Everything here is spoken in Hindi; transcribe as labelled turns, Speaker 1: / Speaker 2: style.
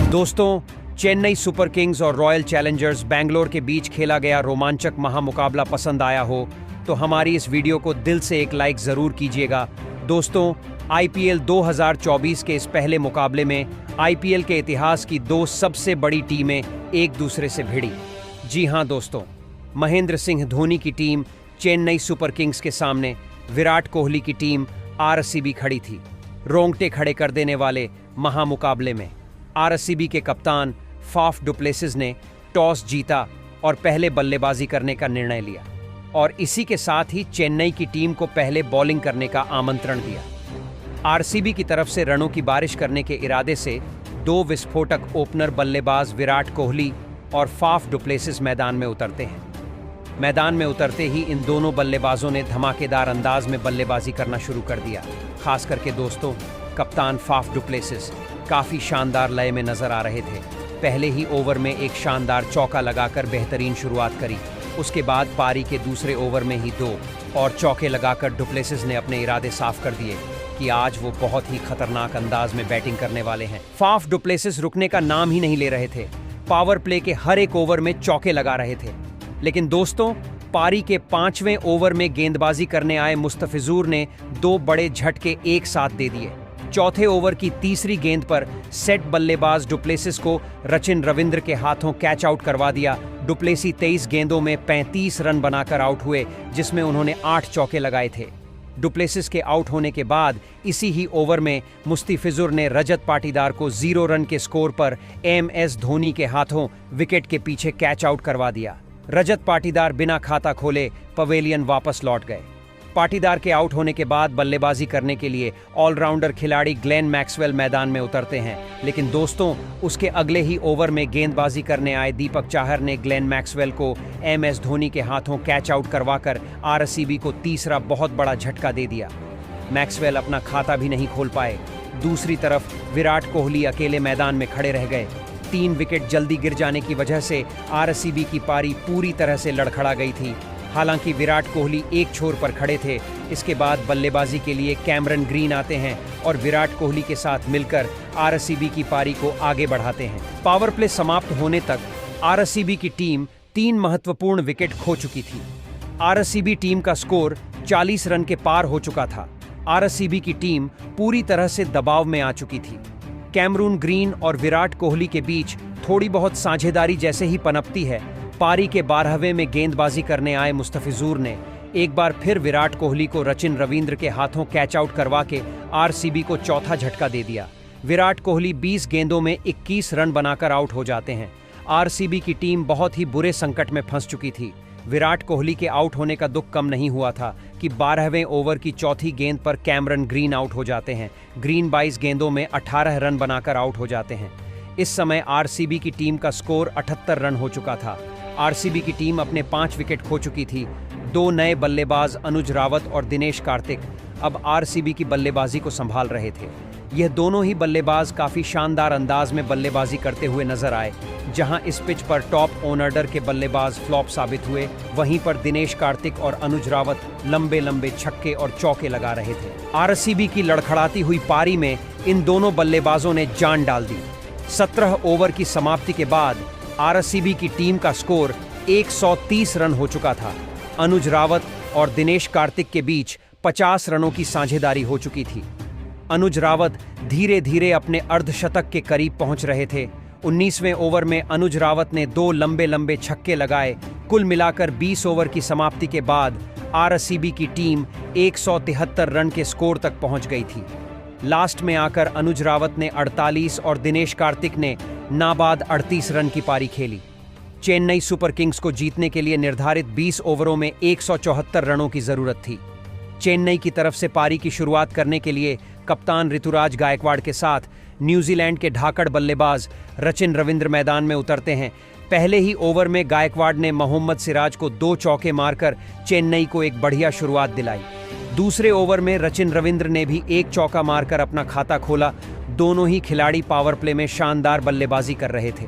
Speaker 1: दोस्तों, चेन्नई सुपर किंग्स और रॉयल चैलेंजर्स बैंगलोर के बीच खेला गया रोमांचक महामुकाबला पसंद आया हो तो हमारी इस वीडियो को दिल से एक लाइक जरूर कीजिएगा। दोस्तों, आईपीएल 2024 के इस पहले मुकाबले में आईपीएल के इतिहास की दो सबसे बड़ी टीमें एक दूसरे से भिड़ी। जी हां दोस्तों, महेंद्र सिंह धोनी की टीम चेन्नई सुपर किंग्स के सामने विराट कोहली की टीम आरसीबी खड़ी थी। रोंगटे खड़े कर देने वाले महामुकाबले में आरसीबी के कप्तान फाफ डुप्लेसिस ने टॉस जीता और पहले बल्लेबाजी करने का निर्णय लिया और इसी के साथ ही चेन्नई की टीम को पहले बॉलिंग करने का आमंत्रण दिया। आरसीबी की तरफ से रनों की बारिश करने के इरादे से दो विस्फोटक ओपनर बल्लेबाज विराट कोहली और फाफ डुप्लेसिस मैदान में उतरते हैं। मैदान में उतरते ही इन दोनों बल्लेबाजों ने धमाकेदार अंदाज में बल्लेबाजी करना शुरू कर दिया। खास करके दोस्तों, कप्तान फाफ डुप्लेसिस काफी शानदार लय में नजर आ रहे थे। पहले ही ओवर में एक शानदार चौका लगाकर बेहतरीन शुरुआत करी। उसके बाद पारी के दूसरे ओवर में ही दो और चौके लगाकर डुप्लेसिस ने अपने इरादे साफ कर दिए कि आज वो बहुत ही खतरनाक अंदाज में बैटिंग करने वाले हैं। फाफ डुप्लेसिस रुकने का नाम ही नहीं ले रहे थे। पावर प्ले के हर एक ओवर में चौके लगा रहे थे। लेकिन दोस्तों, पारी के 5वें ओवर में गेंदबाजी करने आए मुस्तफिजुर ने दो बड़े झटके एक साथ दे दिए। चौथे ओवर की तीसरी गेंद पर सेट बल्लेबाज डुप्लेसिस को रचिन रविंद्र के हाथों कैच आउट करवा दिया। डुप्लेसी 23 गेंदों में 35 रन बनाकर आउट हुए, जिसमें उन्होंने 8 चौके लगाए थे। डुप्लेसिस के आउट होने के बाद इसी ही ओवर में मुस्तफिजुर ने रजत पाटीदार को 0 रन के स्कोर पर एमएस धोनी के हाथों विकेट के पीछे कैच आउट करवा दिया। रजत पाटीदार बिना खाता खोले पवेलियन वापस लौट गए। पाटीदार के आउट होने के बाद बल्लेबाजी करने के लिए ऑलराउंडर खिलाड़ी ग्लेन मैक्सवेल मैदान में उतरते हैं। लेकिन दोस्तों, उसके अगले ही ओवर में गेंदबाजी करने आए दीपक चाहर ने ग्लेन मैक्सवेल को एमएस धोनी के हाथों कैच आउट करवाकर आरसीबी को तीसरा बहुत बड़ा झटका दे दिया। मैक्सवेल अपना खाता भी नहीं खोल पाए। दूसरी तरफ विराट कोहली अकेले मैदान में खड़े रह गए। 3 विकेट जल्दी गिर जाने की वजह से आरसीबी की पारी पूरी तरह से लड़खड़ा गई थी। हालांकि विराट कोहली एक छोर पर खड़े थे। इसके बाद बल्लेबाजी के लिए कैमरन ग्रीन आते हैं और विराट कोहली के साथ मिलकर आरसीबी की पारी को आगे बढ़ाते हैं। पावर प्ले समाप्त होने तक आरसीबी की टीम 3 महत्वपूर्ण विकेट खो चुकी थी। आरसीबी टीम का स्कोर 40 रन के पार हो चुका था। आरसीबी की टीम पूरी तरह से दबाव में आ चुकी थी। कैमरून ग्रीन और विराट कोहली के बीच थोड़ी बहुत साझेदारी जैसे ही पनपती है। पारी के 12वें में गेंदबाजी करने आए मुस्तफिजुर ने एक बार फिर विराट कोहली को रचिन रविंद्र के हाथों कैच आउट करवा के आरसीबी को चौथा झटका दे दिया। विराट कोहली 20 गेंदों में 21 रन बनाकर आउट हो जाते हैं। आरसीबी की टीम बहुत ही बुरे संकट में फंस चुकी थी। विराट कोहली के आउट होने का दुख कम नहीं हुआ था कि 12वें ओवर की चौथी गेंद पर कैमरन ग्रीन आउट हो जाते हैं। ग्रीन 22 गेंदों में 18 रन बनाकर आउट हो जाते हैं। इस समय आरसीबी की टीम का स्कोर 78 रन हो चुका था। आरसीबी की टीम अपने 5 विकेट खो चुकी थी। 2 नए बल्लेबाज अनुज रावत और दिनेश कार्तिक अब आरसीबी की बल्लेबाजी को संभाल रहे थे। यह दोनों ही बल्लेबाज काफी शानदार अंदाज में बल्लेबाजी करते हुए नजर आए। जहां इस पिच पर टॉप ऑर्डर के बल्लेबाज फ्लॉप साबित हुए, वहीं पर दिनेश कार्तिक और अनुज रावत लंबे लंबे छक्के और चौके लगा रहे थे। आरसीबी की लड़खड़ाती हुई पारी में इन दोनों बल्लेबाजों ने जान डाल दी। 17 ओवर की समाप्ति के बाद आरसीबी की टीम का स्कोर 130 रन हो चुका था। अनुज रावत और दिनेश कार्तिक के बीच 50 रनों की साझेदारी हो चुकी थी। अनुज रावत धीरे धीरे अपने अर्धशतक के करीब पहुंच रहे थे। 19वें ओवर में अनुज रावत ने 2 लंबे लंबे छक्के लगाए। कुल मिलाकर 20 ओवर की समाप्ति के बाद आरसीबी की टीम 173 रन के स्कोर तक पहुंच गई थी। लास्ट में आकर अनुज रावत ने 48 और दिनेश कार्तिक ने नाबाद 38 रन की पारी खेली। चेन्नई सुपर किंग्स को जीतने के लिए निर्धारित 20 ओवरों में 174 रनों की जरूरत थी। चेन्नई की तरफ से पारी की शुरुआत करने के लिए कप्तान ऋतुराज गायकवाड़ के साथ न्यूजीलैंड के धाकड़ बल्लेबाज रचिन रविंद्र मैदान में उतरते हैं। पहले ही ओवर में गायकवाड़ ने मोहम्मद सिराज को 2 चौके मारकर चेन्नई को एक बढ़िया शुरुआत दिलाई। दूसरे ओवर में रचिन रविंद्र ने भी 1 चौका मारकर अपना खाता खोला। दोनों ही खिलाड़ी पावर प्ले में शानदार बल्लेबाजी कर रहे थे।